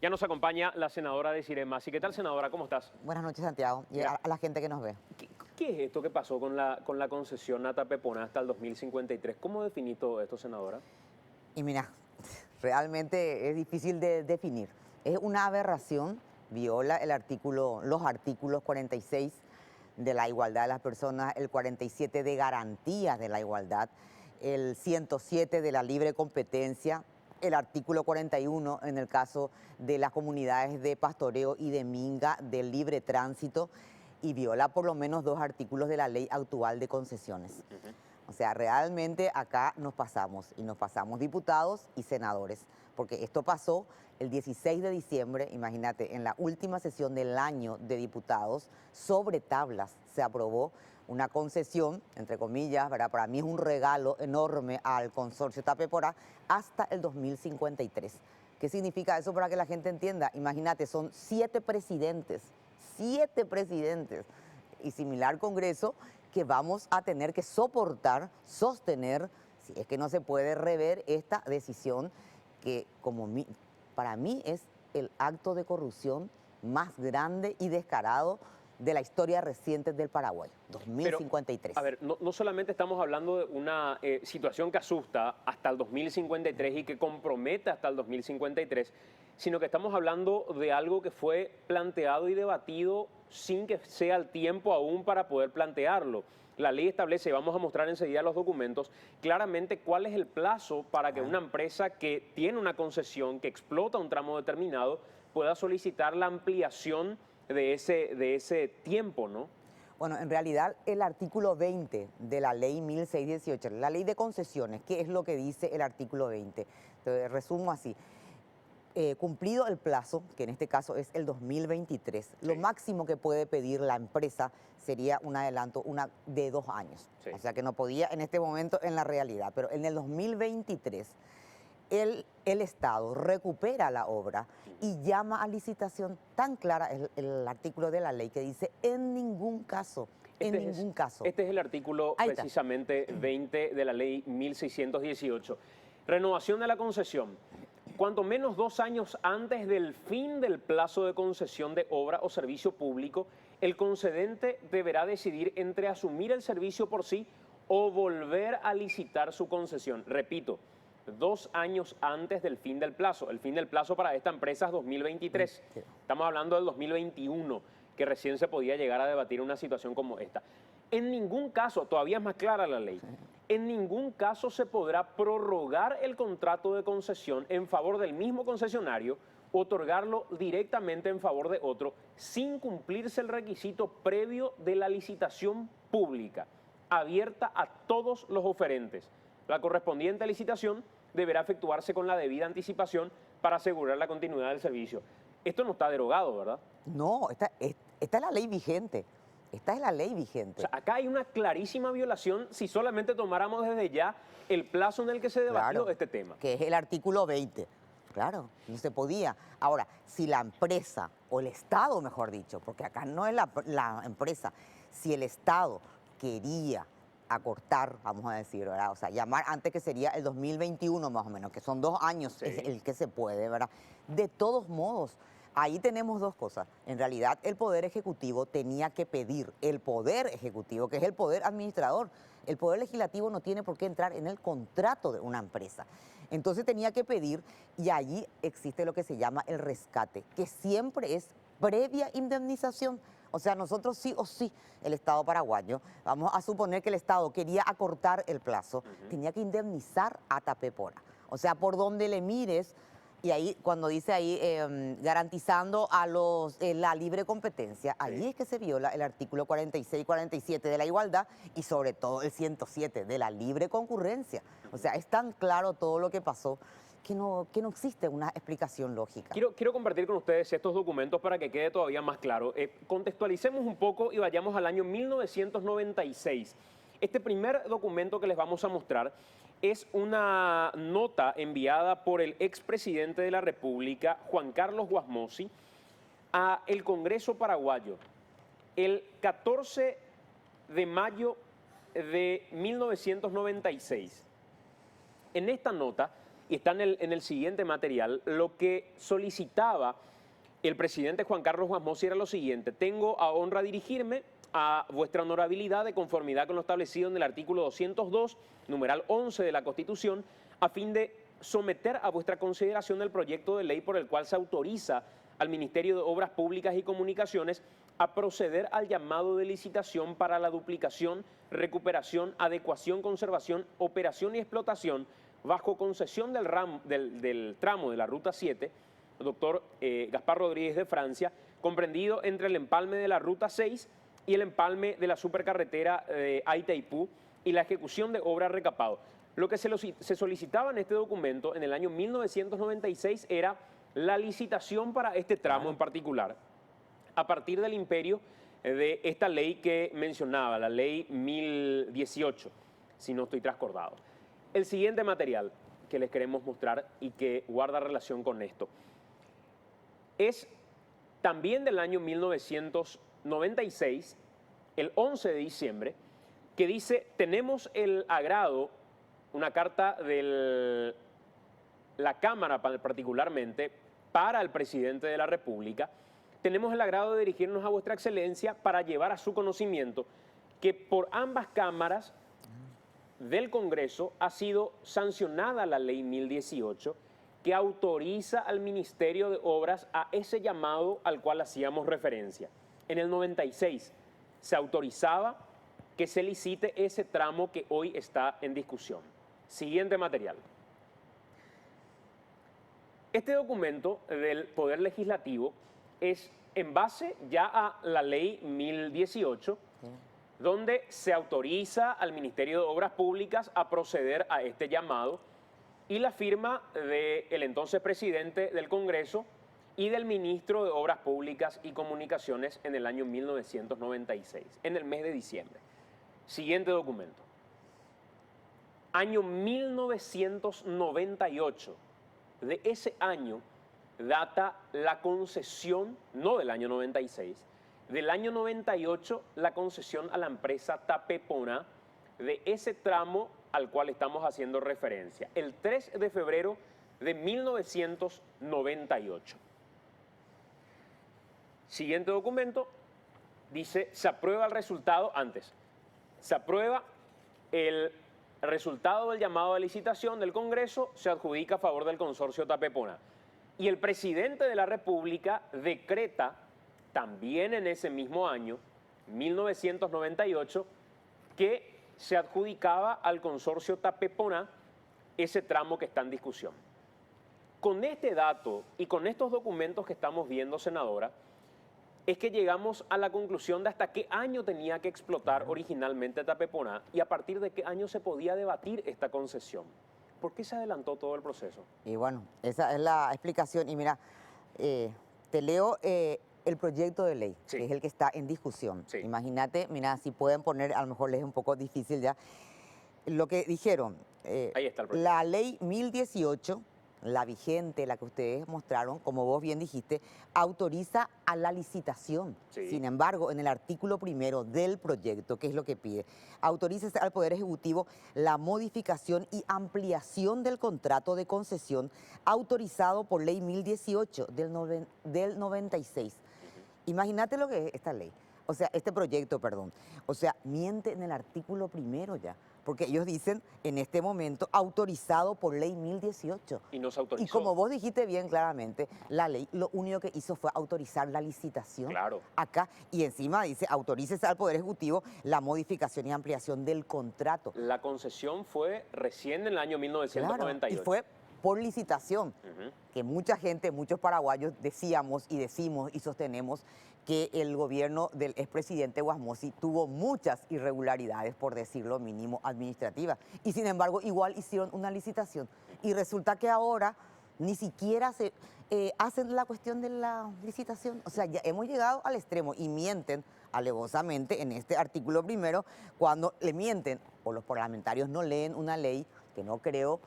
Ya nos acompaña la senadora Desirée Masi. ¿Qué tal, senadora? ¿Cómo estás? Buenas noches, Santiago, y a la gente que nos ve. ¿Qué es esto que pasó con la concesión a Tapepona hasta el 2053? ¿Cómo definís todo esto, senadora? Y mira, realmente es difícil de definir. Es una aberración, viola los artículos 46 de la igualdad de las personas, el 47 de garantías de la igualdad, el 107 de la libre competencia, el artículo 41 en el caso de las comunidades de pastoreo y de minga del libre tránsito, y viola por lo menos 2 artículos de la ley actual de concesiones. O sea, realmente acá nos pasamos, y nos pasamos diputados y senadores, porque esto pasó el 16 de diciembre, imagínate, en la última sesión del año de diputados, sobre tablas se aprobó una concesión, entre comillas, ¿verdad? Para mí es un regalo enorme al consorcio Tapepora hasta el 2053. ¿Qué significa eso para que la gente entienda? Imagínate, son 7 presidentes y similar Congreso que vamos a tener que sostener, si es que no se puede rever esta decisión que para mí es el acto de corrupción más grande y descarado de la historia reciente del Paraguay, 2053. Pero, a ver, no solamente estamos hablando de una situación que asusta hasta el 2053 y que compromete hasta el 2053, sino que estamos hablando de algo que fue planteado y debatido sin que sea el tiempo aún para poder plantearlo. La ley establece, y vamos a mostrar enseguida los documentos, claramente cuál es el plazo para que una empresa que tiene una concesión, que explota un tramo determinado, pueda solicitar la ampliación de ese tiempo, ¿no? Bueno, en realidad el artículo 20 de la ley 1618, la ley de concesiones, ¿qué es lo que dice el artículo 20? Te resumo así. Cumplido el plazo, que en este caso es el 2023, sí, lo máximo que puede pedir la empresa sería un adelanto de 2 años. Sí. O sea que no podía en este momento en la realidad, pero en el 2023 el Estado recupera la obra y llama a licitación. Tan clara es el artículo de la ley que dice en ningún caso. Este es el artículo precisamente 20 de la ley 1618. Renovación de la concesión. Cuanto menos 2 años antes del fin del plazo de concesión de obra o servicio público, el concedente deberá decidir entre asumir el servicio por sí o volver a licitar su concesión. Repito, 2 años antes del fin del plazo. El fin del plazo para esta empresa es 2023. Estamos hablando del 2021, que recién se podía llegar a debatir una situación como esta. En ningún caso, todavía es más clara la ley, en ningún caso se podrá prorrogar el contrato de concesión en favor del mismo concesionario, otorgarlo directamente en favor de otro, sin cumplirse el requisito previo de la licitación pública, abierta a todos los oferentes. La correspondiente licitación deberá efectuarse con la debida anticipación para asegurar la continuidad del servicio. Esto no está derogado, ¿verdad? No, esta es la ley vigente. Esta es la ley vigente. O sea, acá hay una clarísima violación si solamente tomáramos desde ya el plazo en el que se debatió este tema. Que es el artículo 20. Claro, no se podía. Ahora, si la empresa, o el Estado mejor dicho, porque acá no es la empresa, si el Estado quería acortar, vamos a decir, ¿verdad? O sea, llamar antes, que sería el 2021 más o menos, que son 2 años, sí, es el que se puede, ¿verdad? De todos modos, ahí tenemos 2 cosas. En realidad, el Poder Ejecutivo tenía que pedir, el Poder Ejecutivo, que es el Poder Administrador. El Poder Legislativo no tiene por qué entrar en el contrato de una empresa. Entonces tenía que pedir, y allí existe lo que se llama el rescate, que siempre es previa indemnización. O sea, nosotros sí o sí, el Estado paraguayo, vamos a suponer que el Estado quería acortar el plazo, tenía que indemnizar a Tapepora. O sea, por donde le mires. Y ahí, cuando dice ahí, garantizando a la libre competencia, ahí es que se viola el artículo 46 y 47 de la igualdad y sobre todo el 107 de la libre concurrencia. O sea, es tan claro todo lo que pasó que no existe una explicación lógica. Quiero compartir con ustedes estos documentos para que quede todavía más claro. Contextualicemos un poco y vayamos al año 1996. Este primer documento que les vamos a mostrar es una nota enviada por el expresidente de la República, Juan Carlos Guasmosi, a el Congreso paraguayo el 14 de mayo de 1996. En esta nota y está en el siguiente material, lo que solicitaba el presidente Juan Carlos Guasmosi era lo siguiente: tengo a honra dirigirme a vuestra honorabilidad de conformidad con lo establecido en el artículo 202, numeral 11 de la Constitución, a fin de someter a vuestra consideración el proyecto de ley por el cual se autoriza al Ministerio de Obras Públicas y Comunicaciones a proceder al llamado de licitación para la duplicación, recuperación, adecuación, conservación, operación y explotación bajo concesión del tramo de la Ruta 7, doctor Gaspar Rodríguez de Francia, comprendido entre el empalme de la Ruta 6 y el empalme de la supercarretera de Aitaipú y la ejecución de obras recapado. Lo que se solicitaba en este documento en el año 1996 era la licitación para este tramo en particular, a partir del imperio de esta ley que mencionaba, la ley 1018, si no estoy trascordado. El siguiente material que les queremos mostrar y que guarda relación con esto es también del año 1996, el 11 de diciembre, que dice: tenemos el agrado, una carta de la Cámara particularmente para el presidente de la República, tenemos el agrado de dirigirnos a vuestra excelencia para llevar a su conocimiento que por ambas cámaras del Congreso ha sido sancionada la ley 1018, que autoriza al Ministerio de Obras a ese llamado al cual hacíamos referencia. En el 96 se autorizaba que se licite ese tramo que hoy está en discusión. Siguiente material. Este documento del Poder Legislativo es en base ya a la ley 1018, donde se autoriza al Ministerio de Obras Públicas a proceder a este llamado, y la firma del entonces presidente del Congreso y del ministro de Obras Públicas y Comunicaciones en el año 1996, en el mes de diciembre. Siguiente documento. Año 1998. De ese año data la concesión, no del año 96, del año 98 la concesión a la empresa Tapepona de ese tramo al cual estamos haciendo referencia, el 3 de febrero de 1998. Siguiente documento, dice: se aprueba el resultado, se aprueba el resultado del llamado de licitación del Congreso, se adjudica a favor del consorcio Tapepona. Y el presidente de la República decreta, también en ese mismo año, 1998, que se adjudicaba al consorcio Tapepona ese tramo que está en discusión. Con este dato y con estos documentos que estamos viendo, senadora, es que llegamos a la conclusión de hasta qué año tenía que explotar originalmente Tapepona y a partir de qué año se podía debatir esta concesión. ¿Por qué se adelantó todo el proceso? Y bueno, esa es la explicación. Y mira, te leo el proyecto de ley, sí, que es el que está en discusión. Sí. Imagínate, mira, si pueden poner, a lo mejor les es un poco difícil ya, lo que dijeron. Ahí está el proyecto. La ley 1018, la vigente, la que ustedes mostraron, como vos bien dijiste, autoriza a la licitación. Sí. Sin embargo, en el artículo primero del proyecto, ¿qué es lo que pide? Autoriza al Poder Ejecutivo la modificación y ampliación del contrato de concesión autorizado por ley 1018 del 96. Imagínate lo que es esta ley, o sea, este proyecto, perdón. O sea, miente en el artículo primero ya, porque ellos dicen en este momento autorizado por ley 1018. Y no se autorizó. Y como vos dijiste bien claramente, la ley lo único que hizo fue autorizar la licitación. Claro. Acá, y encima dice, autorícese al Poder Ejecutivo la modificación y ampliación del contrato. La concesión fue recién en el año 1998. Claro, y fue por licitación, que mucha gente, muchos paraguayos decíamos y decimos y sostenemos que el gobierno del expresidente Guasmosi tuvo muchas irregularidades, por decirlo mínimo, administrativas. Y sin embargo, igual hicieron una licitación. Y resulta que ahora ni siquiera se hacen la cuestión de la licitación. O sea, ya hemos llegado al extremo y mienten alevosamente en este artículo primero cuando le mienten o los parlamentarios no leen una ley que no creo,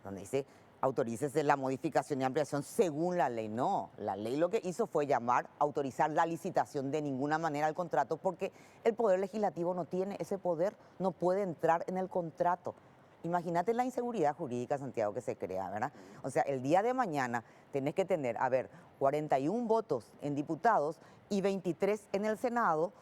donde dice autorícese la modificación y ampliación según la ley. No, la ley lo que hizo fue autorizar la licitación, de ninguna manera al contrato, porque el Poder Legislativo no tiene ese poder, no puede entrar en el contrato. Imagínate la inseguridad jurídica, Santiago, que se crea, ¿verdad? O sea, el día de mañana tenés que tener, 41 votos en diputados y 23 en el Senado,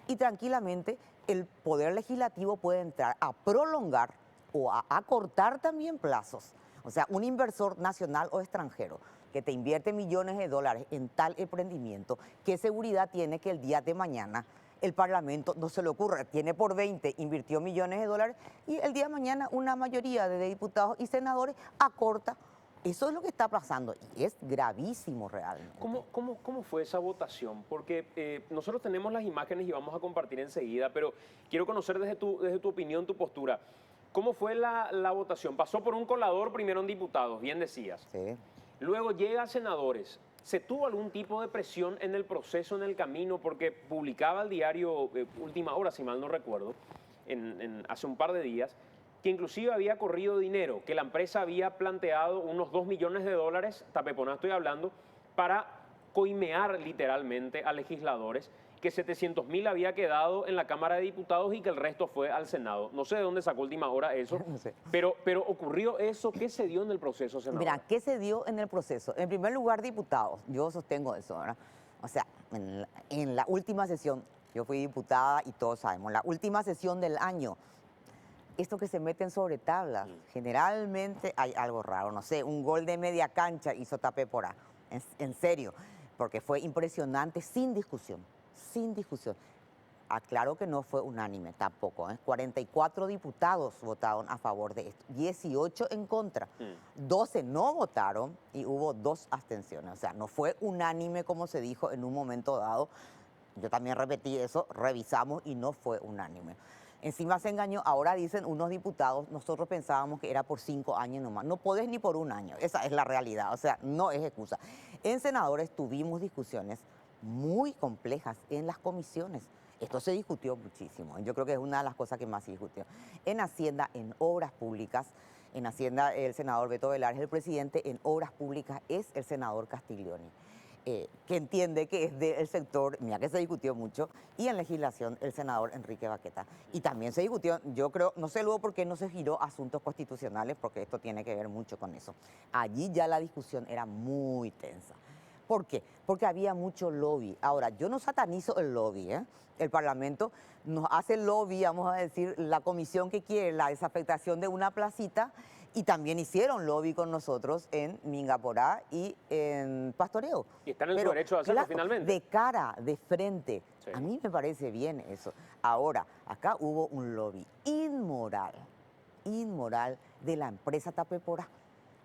y tranquilamente el Poder Legislativo puede entrar a prolongar o a acortar también plazos. O sea, un inversor nacional o extranjero que te invierte millones de dólares en tal emprendimiento, ¿qué seguridad tiene que el día de mañana el Parlamento no se le ocurre? Tiene por 20, invirtió millones de dólares y el día de mañana una mayoría de diputados y senadores acorta. Eso es lo que está pasando y es gravísimo realmente. ¿Cómo fue esa votación? Porque nosotros tenemos las imágenes y vamos a compartir enseguida, pero quiero conocer desde tu opinión, tu postura. ¿Cómo fue la votación? Pasó por un colador primero en diputados, bien decías. Sí. Luego llega a senadores. ¿Se tuvo algún tipo de presión en el proceso, en el camino? Porque publicaba el diario Última Hora, si mal no recuerdo, hace un par de días, que inclusive había corrido dinero, que la empresa había planteado unos 2 millones de dólares, Tapeponá estoy hablando, para coimear literalmente a legisladores, que 700.000 había quedado en la Cámara de Diputados y que el resto fue al Senado. No sé de dónde sacó Última Hora eso, No sé. pero ocurrió eso. ¿Qué se dio en el proceso, senador? Mira, ¿qué se dio en el proceso? En primer lugar, diputados, yo sostengo eso, ¿verdad? O sea, en la última sesión, yo fui diputada y todos sabemos, la última sesión del año, esto que se meten sobre tablas, generalmente hay algo raro, no sé, un gol de media cancha hizo Tapeponá, en serio, porque fue impresionante, sin discusión, sin discusión. Aclaro que no fue unánime tampoco, 44 diputados votaron a favor de esto, 18 en contra, 12 no votaron y hubo 2 abstenciones. O sea, no fue unánime como se dijo en un momento dado. Yo también repetí eso, revisamos y no fue unánime. Encima se engañó, ahora dicen unos diputados, nosotros pensábamos que era por 5 años nomás. No podés ni por un año, esa es la realidad, o sea, no es excusa. En senadores tuvimos discusiones muy complejas en las comisiones. Esto se discutió muchísimo, yo creo que es una de las cosas que más se discutió. En Hacienda, en obras públicas, en Hacienda el senador Beto Velar es el presidente, en obras públicas es el senador Castiglioni. Que entiende que es del sector, mira que se discutió mucho, y en legislación el senador Enrique Baqueta. Y también se discutió, yo creo, no sé luego por qué no se giró a asuntos constitucionales, porque esto tiene que ver mucho con eso. Allí ya la discusión era muy tensa. ¿Por qué? Porque había mucho lobby. Ahora, yo no satanizo el lobby, El Parlamento nos hace lobby, vamos a decir, la comisión que quiere la desafectación de una placita, y también hicieron lobby con nosotros en Mingaporá y en Pastoreo. Y están en su derecho de hacerlo, claro, finalmente. de cara, de frente. Sí. A mí me parece bien eso. Ahora, acá hubo un lobby inmoral de la empresa Tapeporá.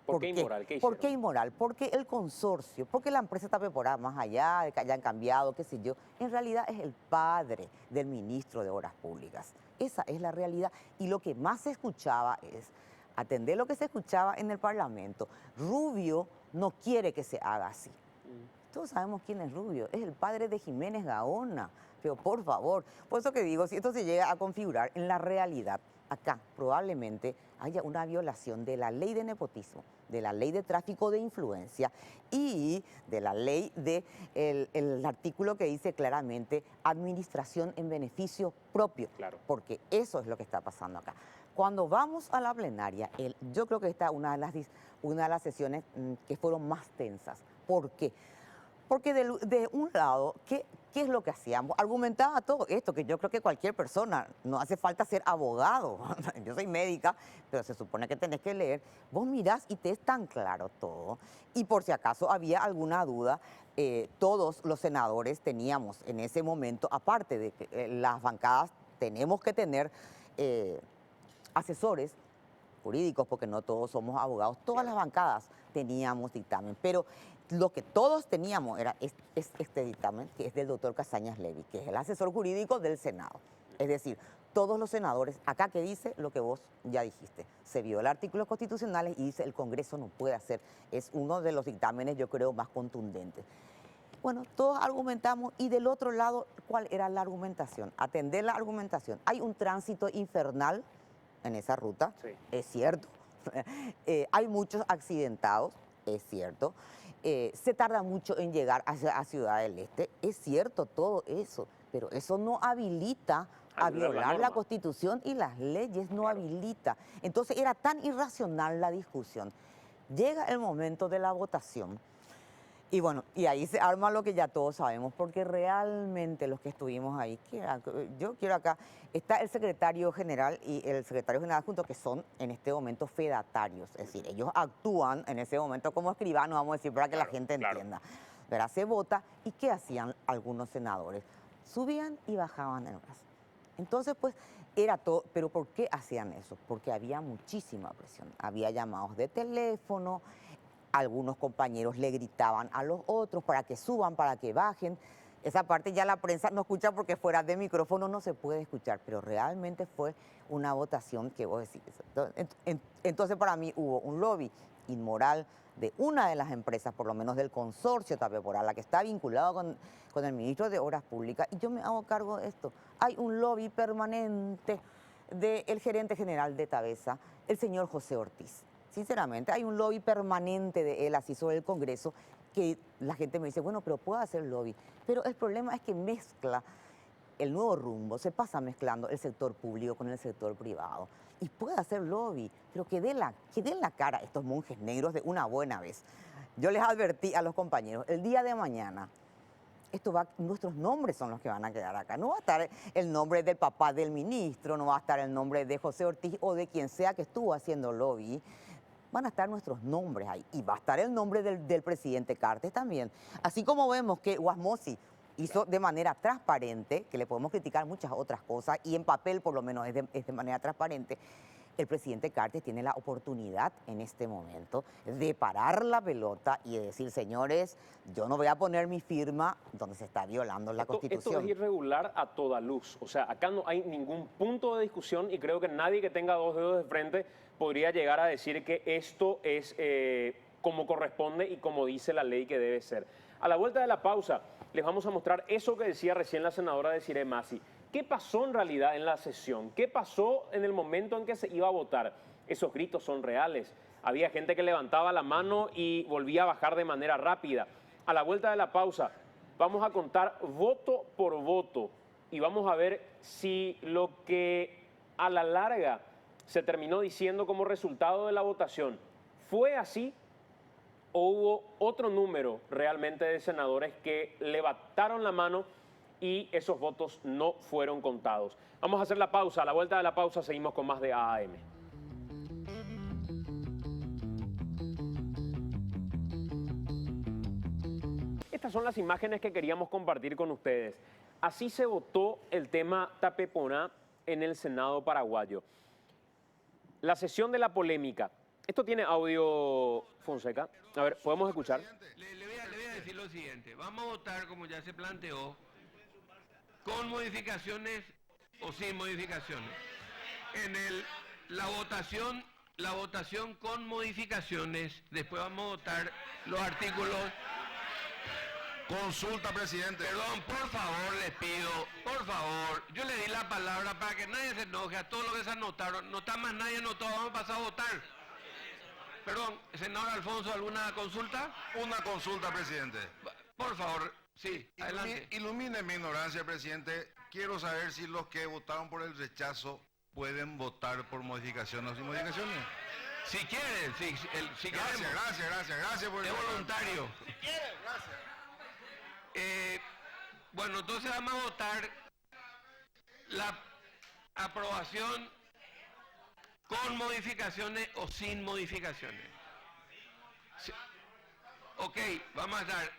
¿Por qué inmoral? ¿Qué ¿Por hicieron? qué inmoral? Porque el consorcio, porque la empresa Tapeporá, más allá de que hayan cambiado, qué sé yo, en realidad es el padre del ministro de Obras Públicas. Esa es la realidad. Y lo que más se escuchaba es atender lo que se escuchaba en el Parlamento. Rubio no quiere que se haga así. Todos sabemos quién es Rubio, es el padre de Jiménez Gaona. Pero por favor, por eso que digo, si esto se llega a configurar en la realidad, acá probablemente haya una violación de la ley de nepotismo, de la ley de tráfico de influencia y de la ley el artículo que dice claramente administración en beneficio propio. Claro. Porque eso es lo que está pasando acá. Cuando vamos a la plenaria, yo creo que esta es una de las sesiones que fueron más tensas. ¿Por qué? Porque de un lado, ¿qué es lo que hacíamos? Argumentaba todo esto, que yo creo que cualquier persona, no hace falta ser abogado. Yo soy médica, pero se supone que tenés que leer. Vos mirás y te es tan claro todo. Y por si acaso había alguna duda, todos los senadores teníamos en ese momento, aparte de que las bancadas tenemos que tener asesores jurídicos, porque no todos somos abogados, todas las bancadas teníamos dictamen, pero lo que todos teníamos era este dictamen, que es del doctor Casañas Levy, que es el asesor jurídico del Senado. Es decir, todos los senadores, acá que dice lo que vos ya dijiste, se viola artículos constitucionales y dice el Congreso no puede hacer, es uno de los dictámenes yo creo más contundentes. Bueno, todos argumentamos y del otro lado, ¿cuál era la argumentación? Atender la argumentación. Hay un tránsito infernal en esa ruta, Sí. es cierto. Hay muchos accidentados, es cierto. Se tarda mucho en llegar a Ciudad del Este, es cierto todo eso, pero eso no habilita a violar la Constitución y las leyes, no habilita. Entonces era tan irracional la discusión. Llega el momento de la votación y bueno, y ahí se arma lo que ya todos sabemos, porque realmente los que estuvimos ahí, yo quiero acá, está el secretario general y el secretario general junto, que son en este momento fedatarios, es decir, ellos actúan en ese momento como escribanos, vamos a decir, para que la gente entienda. ¿Verdad? Se vota, ¿y qué hacían algunos senadores? Subían y bajaban el brazo. Entonces, pues, era todo. ¿Pero por qué hacían eso? Porque había muchísima presión. Había llamados de teléfono, algunos compañeros le gritaban a los otros para que suban, para que bajen. Esa parte ya la prensa no escucha porque fuera de micrófono no se puede escuchar, pero realmente fue una votación que vos decís. Entonces, para mí hubo un lobby inmoral de una de las empresas, por lo menos del consorcio Tapeporal, la que está vinculado con el ministro de Obras Públicas, y yo me hago cargo de esto. Hay un lobby permanente del gerente general de Tabesa, el señor José Ortiz. Sinceramente, hay un lobby permanente de él así sobre el Congreso, que la gente me dice, bueno, pero puedo hacer lobby. Pero el problema es que mezcla el nuevo rumbo, se pasa mezclando el sector público con el sector privado. Y puede hacer lobby, pero que den la cara a estos monjes negros de una buena vez. Yo les advertí a los compañeros, el día de mañana, nuestros nombres son los que van a quedar acá. No va a estar el nombre del papá del ministro, no va a estar el nombre de José Ortiz o de quien sea que estuvo haciendo lobby. Van a estar nuestros nombres ahí. Y va a estar el nombre del presidente Cartes también. Así como vemos que Guasmosi hizo de manera transparente, que le podemos criticar muchas otras cosas, y en papel por lo menos es de manera transparente, el presidente Cartes tiene la oportunidad en este momento de parar la pelota y de decir, señores, yo no voy a poner mi firma donde se está violando la Constitución. Esto es irregular a toda luz. O sea, acá no hay ningún punto de discusión y creo que nadie que tenga dos dedos de frente podría llegar a decir que esto es como corresponde y como dice la ley que debe ser. A la vuelta de la pausa les vamos a mostrar eso que decía recién la senadora Desirée Massy. ¿Qué pasó en realidad en la sesión? ¿Qué pasó en el momento en que se iba a votar? Esos gritos son reales. Había gente que levantaba la mano y volvía a bajar de manera rápida. A la vuelta de la pausa vamos a contar voto por voto y vamos a ver si lo que a la larga se terminó diciendo como resultado de la votación fue así o hubo otro número realmente de senadores que levantaron la mano y esos votos no fueron contados. Vamos a hacer la pausa. A la vuelta de la pausa seguimos con más de AAM. Estas son las imágenes que queríamos compartir con ustedes. Así se votó el tema Tapeponá en el Senado paraguayo. La sesión de la polémica. Esto tiene audio, Fonseca. A ver, ¿podemos escuchar? Le voy a decir lo siguiente. Vamos a votar, como ya se planteó, con modificaciones o sin modificaciones. La votación con modificaciones, después vamos a votar los artículos. Consulta, presidente. Perdón, por favor, les pido, por favor, yo le di la palabra para que nadie se enoje, a todos los que se anotaron, no está más nadie anotado, vamos a pasar a votar. Perdón, senador Alfonso, ¿alguna consulta? Una consulta, presidente. Por favor, sí, adelante. Ilumine mi ignorancia, presidente. Quiero saber si los que votaron por el rechazo pueden votar por modificaciones o sin modificaciones. Si quieren, si queremos. Gracias por el... Es voluntario. Si quieren, gracias. Bueno, entonces vamos a votar la aprobación con modificaciones o sin modificaciones. Sí. Ok, vamos a dar.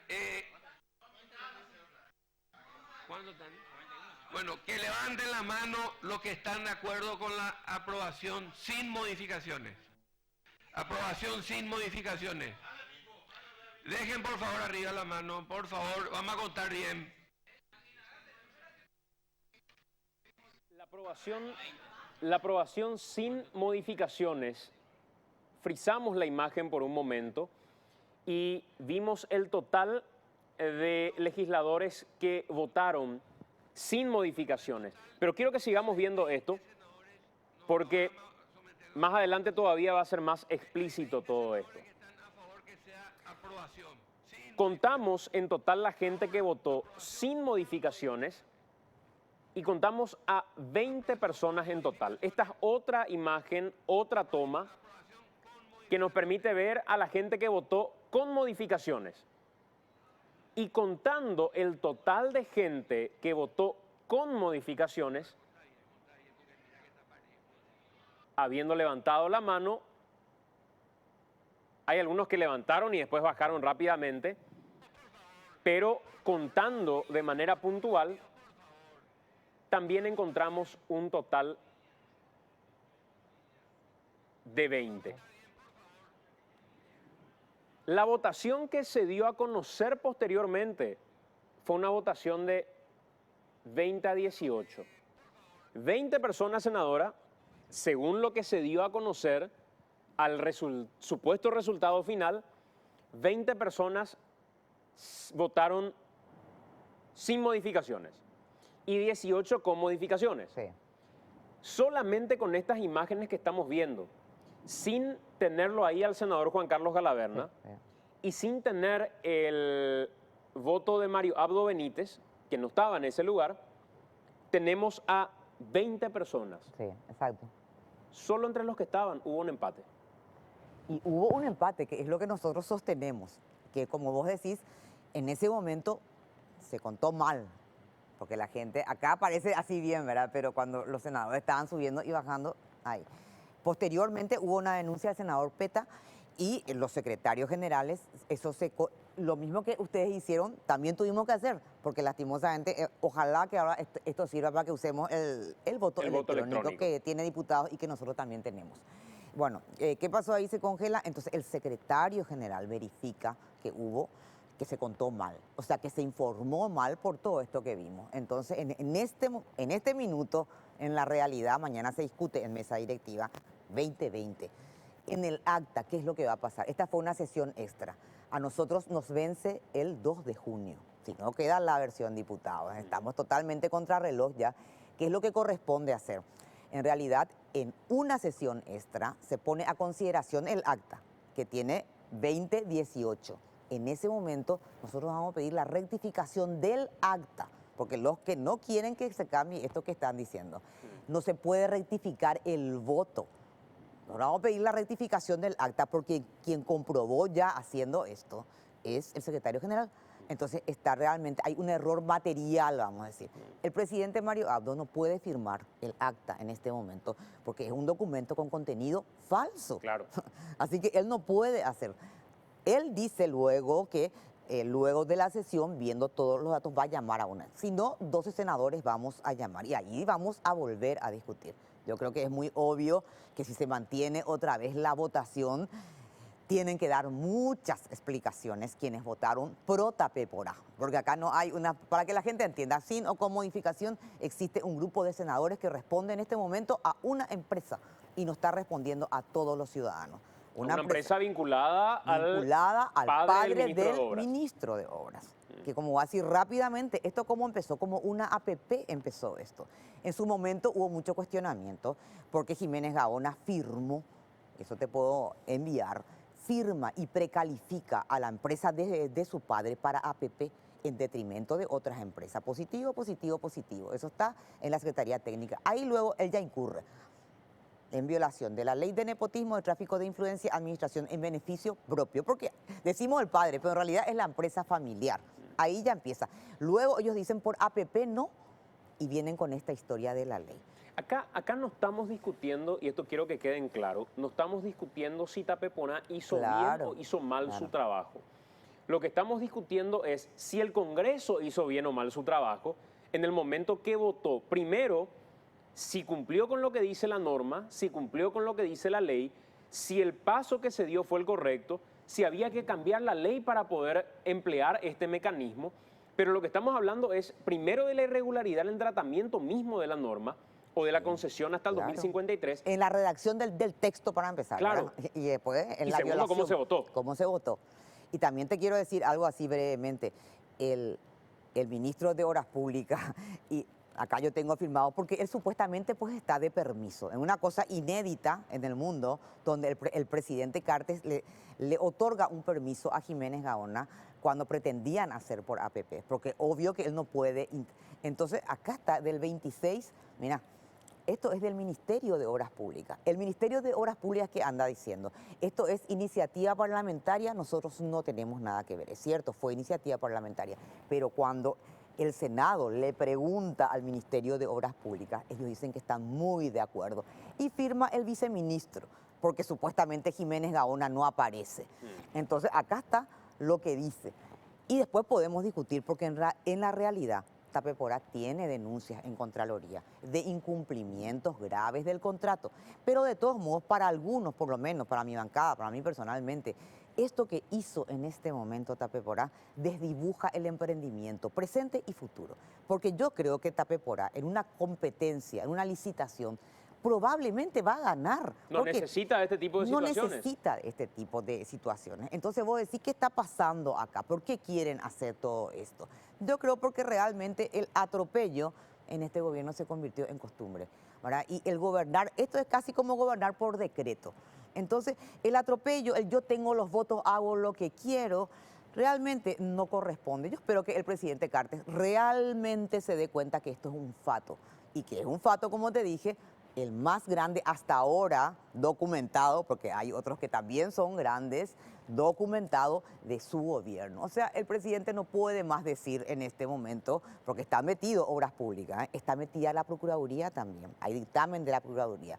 ¿Cuánto están? Bueno, que levanten la mano los que están de acuerdo con la aprobación sin modificaciones. Aprobación sin modificaciones. Dejen por favor arriba la mano, por favor, vamos a contar bien. La aprobación sin modificaciones, frizamos la imagen por un momento y vimos el total de legisladores que votaron sin modificaciones. Pero quiero que sigamos viendo esto porque más adelante todavía va a ser más explícito todo esto. Contamos en total la gente que votó sin modificaciones y contamos a 20 personas en total. Esta es otra imagen, otra toma que nos permite ver a la gente que votó con modificaciones. Y contando el total de gente que votó con modificaciones, habiendo levantado la mano, hay algunos que levantaron y después bajaron rápidamente, pero contando de manera puntual, también encontramos un total de 20. La votación que se dio a conocer posteriormente fue una votación de 20 a 18. 20 personas, senadora, según lo que se dio a conocer al supuesto resultado final, 20 personas votaron sin modificaciones y 18 con modificaciones. Sí. Solamente con estas imágenes que estamos viendo, sin tenerlo ahí al senador Juan Carlos Galaverna y sin tener el voto de Mario Abdo Benítez, que no estaba en ese lugar, tenemos a 20 personas. Sí, exacto. Solo entre los que estaban hubo un empate. Y hubo un empate, que es lo que nosotros sostenemos, que como vos decís, en ese momento se contó mal, porque la gente, acá parece así bien, ¿verdad? Pero cuando los senadores estaban subiendo y bajando, ahí. Posteriormente hubo una denuncia del senador Peta y los secretarios generales, lo mismo que ustedes hicieron, también tuvimos que hacer, porque lastimosamente, ojalá que ahora esto sirva para que usemos el voto electrónico que tiene diputados y que nosotros también tenemos. Bueno, ¿qué pasó ahí? Se congela, entonces el secretario general verifica que se contó mal, o sea, que se informó mal por todo esto que vimos. Entonces, en este minuto, en la realidad, mañana se discute en mesa directiva 2020. En el acta, ¿qué es lo que va a pasar? Esta fue una sesión extra. A nosotros nos vence el 2 de junio, si no queda la versión diputados. Estamos totalmente contrarreloj ya. ¿Qué es lo que corresponde hacer? En realidad, en una sesión extra se pone a consideración el acta, que tiene 2018. En ese momento, nosotros vamos a pedir la rectificación del acta, porque los que no quieren que se cambie esto que están diciendo, no se puede rectificar el voto. Ahora vamos a pedir la rectificación del acta, porque quien comprobó ya haciendo esto es el secretario general. Entonces hay un error material, vamos a decir. El presidente Mario Abdo no puede firmar el acta en este momento porque es un documento con contenido falso. Claro. Así que él no puede hacer. Él dice luego que luego de la sesión, viendo todos los datos, va a llamar a una. Si no, 12 senadores vamos a llamar y ahí vamos a volver a discutir. Yo creo que es muy obvio que si se mantiene otra vez la votación, tienen que dar muchas explicaciones quienes votaron pro Tapepora, porque acá no hay para que la gente entienda, sin o con modificación, existe un grupo de senadores que responde en este momento a una empresa y no está respondiendo a todos los ciudadanos. Una empresa vinculada al padre del ministro de Obras. Que como va a decir rápidamente, ¿esto cómo empezó? Como una APP empezó esto. En su momento hubo mucho cuestionamiento porque Jiménez Gaona firmó, eso te puedo enviar, firma y precalifica a la empresa de su padre para APP en detrimento de otras empresas. Positivo, positivo, positivo. Eso está en la Secretaría Técnica. Ahí luego él ya incurre en violación de la ley de nepotismo, de tráfico de influencia, administración en beneficio propio. Porque decimos el padre, pero en realidad es la empresa familiar. Ahí ya empieza. Luego ellos dicen por APP no y vienen con esta historia de la ley. Acá no estamos discutiendo, y esto quiero que quede en claro, no estamos discutiendo si Tapepona hizo bien o hizo mal su trabajo. Lo que estamos discutiendo es si el Congreso hizo bien o mal su trabajo en el momento que votó. Primero, si cumplió con lo que dice la norma, si cumplió con lo que dice la ley, si el paso que se dio fue el correcto, si había que cambiar la ley para poder emplear este mecanismo. Pero lo que estamos hablando es primero de la irregularidad en el tratamiento mismo de la norma, o de la concesión hasta el 2053. En la redacción del texto para empezar. Claro. ¿verdad? Y después en la segundo, violación. ¿cómo se votó? ¿Cómo se votó? Y también te quiero decir algo así brevemente. El ministro de Obras Públicas, y acá yo tengo firmado, porque él supuestamente pues está de permiso. En una cosa inédita en el mundo, donde el presidente Cartes le otorga un permiso a Jiménez Gaona cuando pretendían hacer por APP, porque obvio que él no puede. Entonces, acá está, del 26, mira, esto es del Ministerio de Obras Públicas. El Ministerio de Obras Públicas que anda diciendo, esto es iniciativa parlamentaria, nosotros no tenemos nada que ver. Es cierto, fue iniciativa parlamentaria, pero cuando el Senado le pregunta al Ministerio de Obras Públicas, ellos dicen que están muy de acuerdo. Y firma el viceministro, porque supuestamente Jiménez Gaona no aparece. Entonces, acá está lo que dice. Y después podemos discutir, porque en la realidad, Tapepora tiene denuncias en Contraloría de incumplimientos graves del contrato. Pero de todos modos, para algunos, por lo menos, para mi bancada, para mí personalmente, esto que hizo en este momento Tapepora desdibuja el emprendimiento presente y futuro. Porque yo creo que Tapepora, en una competencia, en una licitación, probablemente va a ganar. No necesita este tipo de situaciones. No necesita este tipo de situaciones. Entonces vos decís, ¿qué está pasando acá? ¿Por qué quieren hacer todo esto? Yo creo porque realmente el atropello en este gobierno se convirtió en costumbre, ¿verdad? Y el gobernar, esto es casi como gobernar por decreto. Entonces, el atropello, el yo tengo los votos, hago lo que quiero, realmente no corresponde. Yo espero que el presidente Cartes realmente se dé cuenta que esto es un fato. Y que es un fato, como te dije, el más grande hasta ahora documentado, porque hay otros que también son grandes, documentado de su gobierno. O sea, el presidente no puede más decir en este momento, porque está metido Obras Públicas, está metida la Procuraduría también, hay dictamen de la Procuraduría.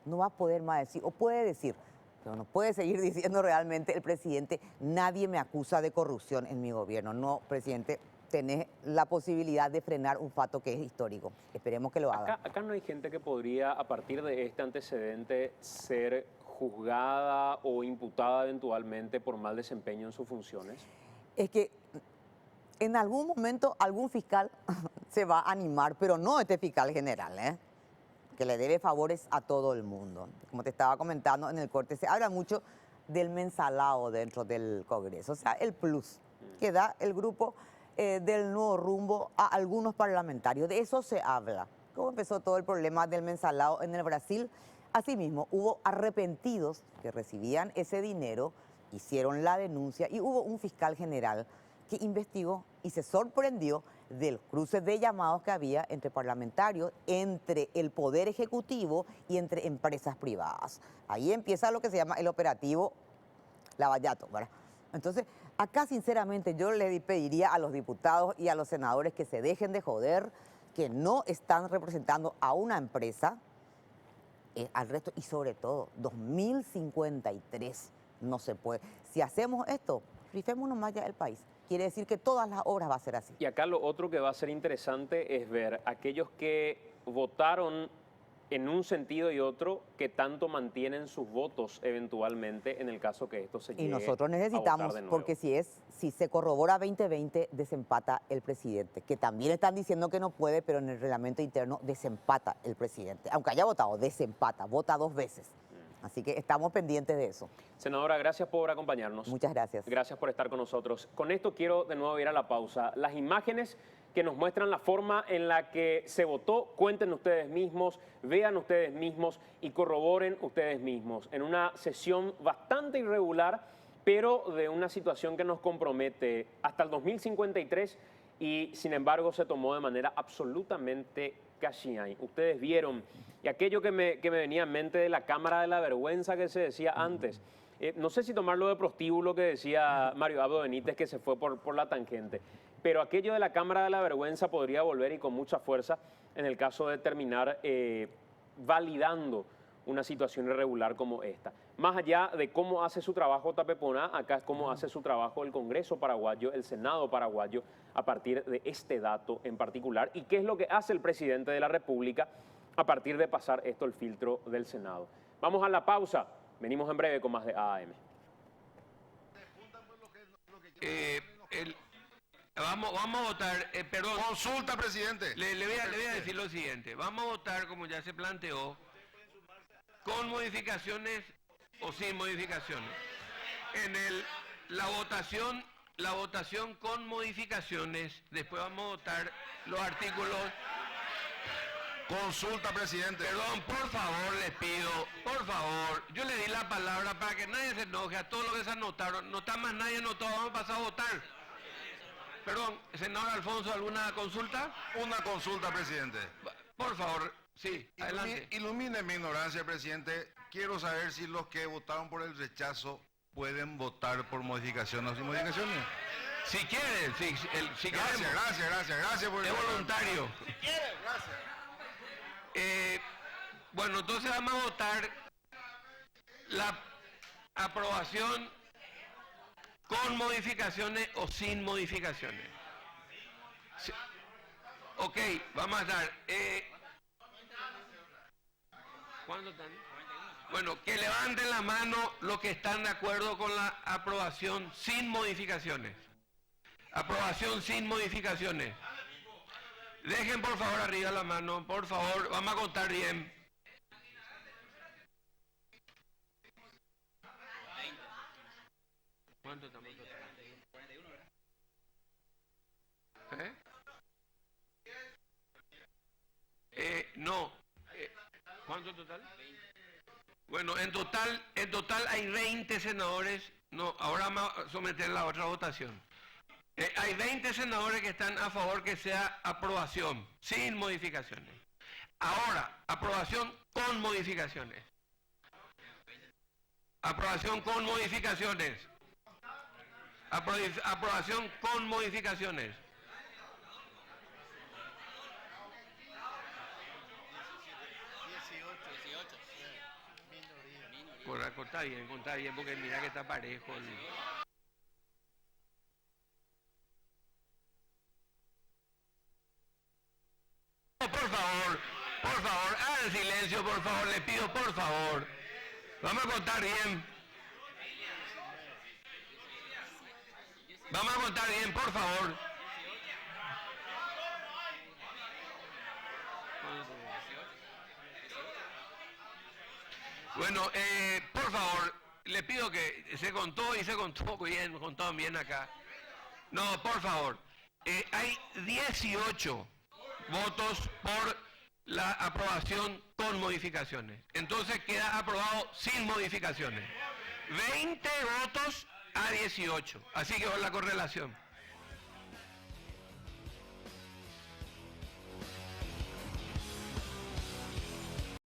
No va a poder más decir, o puede decir, pero no puede seguir diciendo realmente el presidente, nadie me acusa de corrupción en mi gobierno. No, presidente, tenés la posibilidad de frenar un fato que es histórico. Esperemos que lo haga. Acá no hay gente que podría, a partir de este antecedente, ser juzgada o imputada eventualmente por mal desempeño en sus funciones. Es que en algún momento algún fiscal se va a animar, pero no este fiscal general, que le debe favores a todo el mundo. Como te estaba comentando en el corte, se habla mucho del mensalado dentro del Congreso, o sea, el plus que da el grupo del Nuevo Rumbo a algunos parlamentarios. De eso se habla. ¿Cómo empezó todo el problema del mensalado en el Brasil? Asimismo, hubo arrepentidos que recibían ese dinero, hicieron la denuncia y hubo un fiscal general que investigó y se sorprendió del cruce de llamados que había entre parlamentarios, entre el Poder Ejecutivo y entre empresas privadas. Ahí empieza lo que se llama el operativo Lavallato, ¿verdad? Entonces, acá sinceramente yo le pediría a los diputados y a los senadores que se dejen de joder, que no están representando a una empresa, al resto, y sobre todo, 2053 no se puede. Si hacemos esto, rifémonos más ya el país. Quiere decir que todas las obras va a ser así. Y acá lo otro que va a ser interesante es ver aquellos que votaron en un sentido y otro, que tanto mantienen sus votos eventualmente en el caso que esto se llegue y nosotros a necesitamos, votar de nuevo. porque si se corrobora 2020, desempata el presidente, que también están diciendo que no puede, pero en el reglamento interno desempata el presidente. Aunque haya votado, desempata, vota 2 veces. Así que estamos pendientes de eso. Senadora, gracias por acompañarnos. Muchas gracias. Gracias por estar con nosotros. Con esto quiero de nuevo ir a la pausa. Las imágenes que nos muestran la forma en la que se votó, cuenten ustedes mismos, vean ustedes mismos y corroboren ustedes mismos. En una sesión bastante irregular, pero de una situación que nos compromete hasta el 2053 y sin embargo se tomó de manera absolutamente casual. Ustedes vieron, y aquello que me venía en mente de la cámara de la vergüenza que se decía antes, no sé si tomarlo de prostíbulo que decía Mario Abdo Benítez, que se fue por la tangente, pero aquello de la cámara de la vergüenza podría volver y con mucha fuerza en el caso de terminar validando una situación irregular como esta. Más allá de cómo hace su trabajo Tapepona, acá es cómo hace su trabajo el Congreso paraguayo, el Senado paraguayo, a partir de este dato en particular, y qué es lo que hace el presidente de la República a partir de pasar esto el filtro del Senado. Vamos a la pausa, venimos en breve con más de AM. Vamos a votar, perdón. Consulta, presidente. Le voy a decir lo siguiente. Vamos a votar como ya se planteó, con modificaciones o sin modificaciones. La votación con modificaciones, después vamos a votar los artículos. Consulta, presidente. Perdón, por favor, les pido, por favor, yo le di la palabra para que nadie se enoje, a todos los que se anotaron, no está más nadie anotado, vamos a pasar a votar. Perdón, senador Alfonso, ¿alguna consulta? Una consulta, presidente. Por favor, sí, adelante. Ilumine mi ignorancia, presidente. Quiero saber si los que votaron por el rechazo pueden votar por modificaciones y modificaciones. Si quieren, si Gracias, queremos. gracias por Es voluntario. Si quieren, gracias. Bueno, entonces vamos a votar la aprobación con modificaciones o sin modificaciones. Sí. Ok, vamos a dar. ¿Cuándo están? Bueno, que levanten la mano los que están de acuerdo con la aprobación sin modificaciones. Aprobación sin modificaciones. Dejen por favor arriba la mano, por favor, vamos a contar bien. ¿Cuánto estamos en total? 41, ¿verdad? No. ¿Cuánto en total? 20. Bueno, en total hay 20 senadores. No, ahora vamos a someter la otra votación. Hay 20 senadores que están a favor que sea aprobación, sin modificaciones. Ahora, aprobación con modificaciones. Aprobación con modificaciones. Aprobación con modificaciones. Correcto, está bien, porque mira que está parejo. Por favor, hagan silencio, por favor, les pido, por favor. Vamos a contar bien. Vamos a contar bien, por favor. Bueno, por favor, le pido que se contó y se contó bien acá. No, por favor. Hay 18 votos por la aprobación con modificaciones. Entonces queda aprobado sin modificaciones. 20 votos a 18. Así que va la correlación.